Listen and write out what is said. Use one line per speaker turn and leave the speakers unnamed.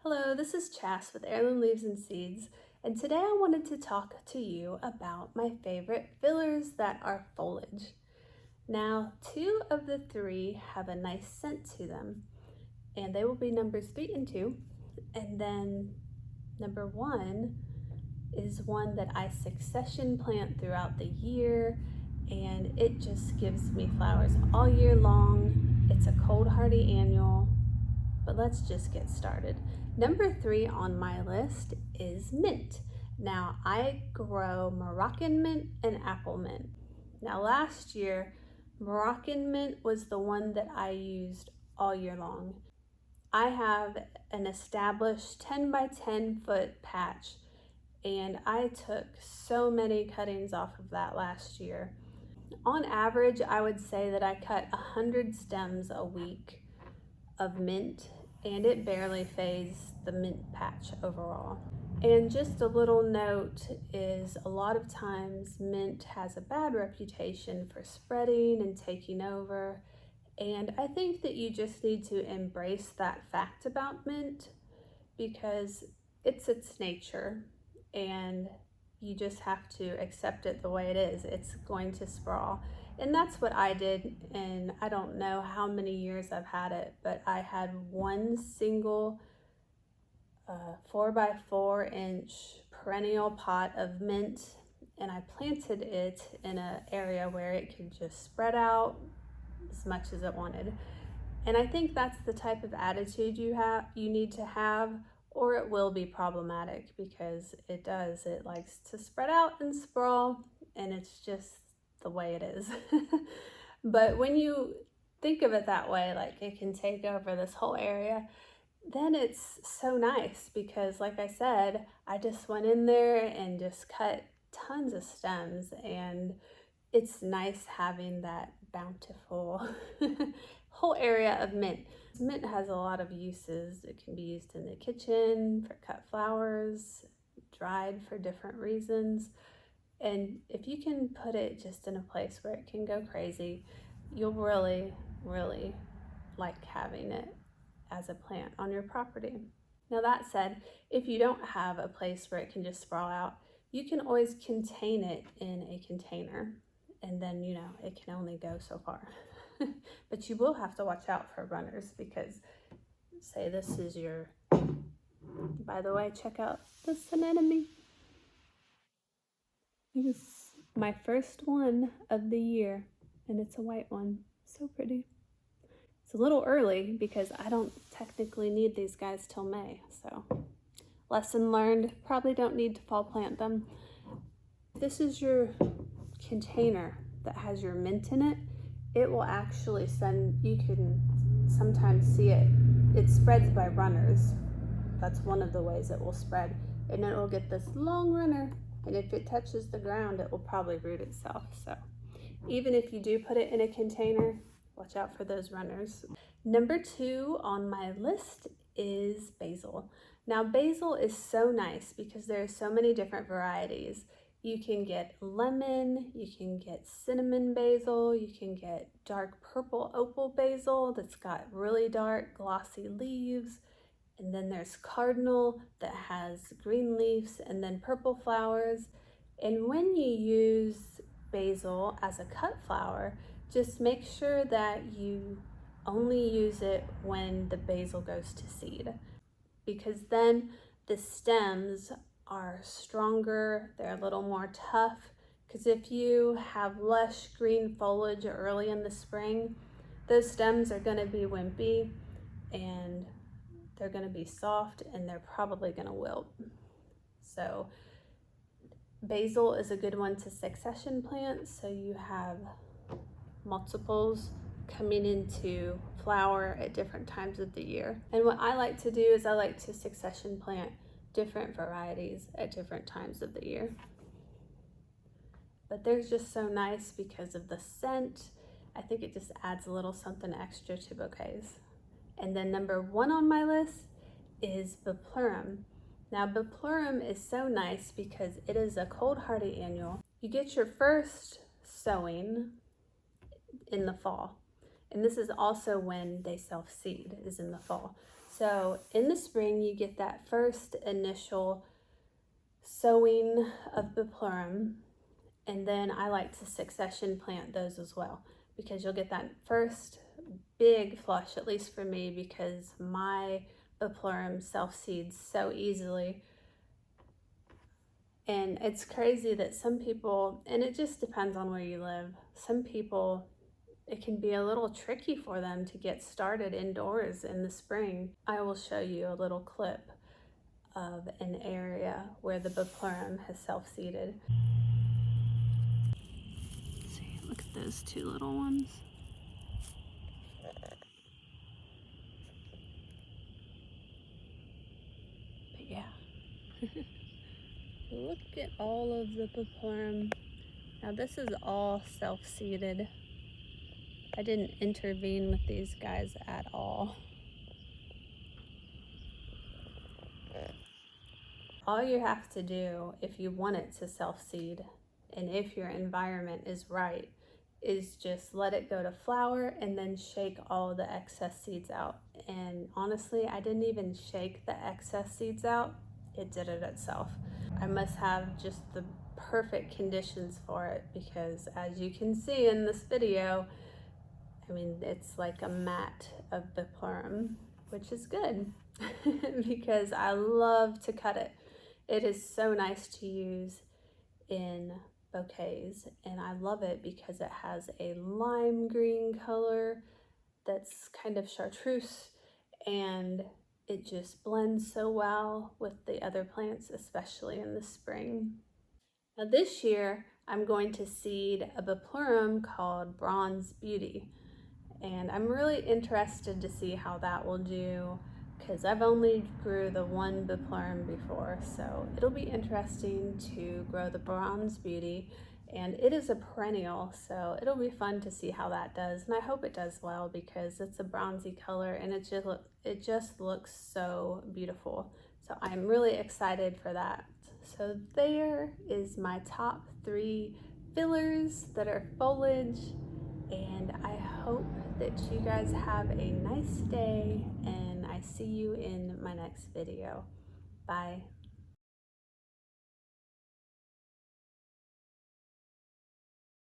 Hello, this is Chas with Heirloom Leaves and Seeds, and today I wanted to talk to you about my favorite fillers that are foliage. Now, two of the three have a nice scent to them, and they will be numbers 3 and 2, and then number 1 is one that I succession plant throughout the year, and it just gives me flowers all year long. It's a cold hardy annual. But let's just get started. Number 3 on my list is mint. Now I grow Moroccan mint and apple mint. Now last year, Moroccan mint was the one that I used all year long. I have an established 10 by 10 foot patch, and I took so many cuttings off of that last year. On average, I would say that I cut 100 stems a week of mint, and it barely fades the mint patch overall. And just a little note is a lot of times mint has a bad reputation for spreading and taking over, and I think that you just need to embrace that fact about mint because it's its nature, and you just have to accept it the way it is. It's going to sprawl. And that's what I did, and I don't know how many years I've had it, but I had one single 4 by 4 inch perennial pot of mint, and I planted it in an area where it could just spread out as much as it wanted. And I think that's the type of attitude you need to have, or it will be problematic because it does. It likes to spread out and sprawl, and it's just the way it is. But when you think of it that way, like it can take over this whole area, then it's so nice because, like I said, I just went in there and just cut tons of stems, and it's nice having that bountiful whole area of mint. Mint has a lot of uses. It can be used in the kitchen for cut flowers, dried for different reasons. And if you can put it just in a place where it can go crazy, you'll really, really like having it as a plant on your property. Now that said, if you don't have a place where it can just sprawl out, you can always contain it in a container, and then it can only go so far. But you will have to watch out for runners because, say this is your, by the way, check out this anemone. It was my first one of the year, and it's a white one. So pretty. It's a little early because I don't technically need these guys till May, so lesson learned, probably don't need to fall plant them. This is your container that has your mint in it. It will actually you can sometimes see it spreads by runners. That's one of the ways it will spread, and it will get this long runner, and if it touches the ground, it will probably root itself. So even if you do put it in a container, watch out for those runners. Number 2 on my list is basil. Now basil is so nice because there are so many different varieties. You can get lemon, you can get cinnamon basil, you can get dark purple opal basil that's got really dark glossy leaves, and then there's cardinal that has green leaves and then purple flowers. And when you use basil as a cut flower, just make sure that you only use it when the basil goes to seed, because then the stems are stronger, they're a little more tough, because if you have lush green foliage early in the spring, those stems are going to be wimpy and they're going to be soft and they're probably going to wilt. So basil is a good one to succession plant, so you have multiples coming into flower at different times of the year. And what I like to do is I like to succession plant different varieties at different times of the year. But they're just so nice because of the scent. I think it just adds a little something extra to bouquets. And then number 1 on my list is Biplurum. Now Biplurum is so nice because it is a cold hardy annual. You get your first sowing in the fall, And this is also when they self-seed, is in the fall. So in the spring, you get that first initial sowing of the pleurum, and then I like to succession plant those as well, because you'll get that first big flush, at least for me, because my pleurum self-seeds so easily. And it's crazy that some people, and it just depends on where you live, some people, it can be a little tricky for them to get started indoors in the spring. I will show you a little clip of an area where the pleurum has self-seeded. See, look at those two little ones. But yeah, look at all of the pleurum. Now this is all self-seeded. I didn't intervene with these guys at all. All you have to do if you want it to self-seed, and if your environment is right, is just let it go to flower and then shake all the excess seeds out. And honestly, I didn't even shake the excess seeds out. It did it itself. I must have just the perfect conditions for it, because as you can see in this video, I mean, it's like a mat of the pleurum, which is good because I love to cut it. It is so nice to use in bouquets, and I love it because it has a lime green color that's kind of chartreuse, and it just blends so well with the other plants, especially in the spring. Now this year, I'm going to seed a pleurum called Bronze Beauty, and I'm really interested to see how that will do, because I've only grew the one pleurum before, so it'll be interesting to grow the Bronze Beauty, and it is a perennial, so it'll be fun to see how that does, and I hope it does well because it's a bronzy color and it just looks so beautiful. So I'm really excited for that. So there is my top 3 fillers that are foliage, and I hope that you guys have a nice day, and I see you in my next video. Bye.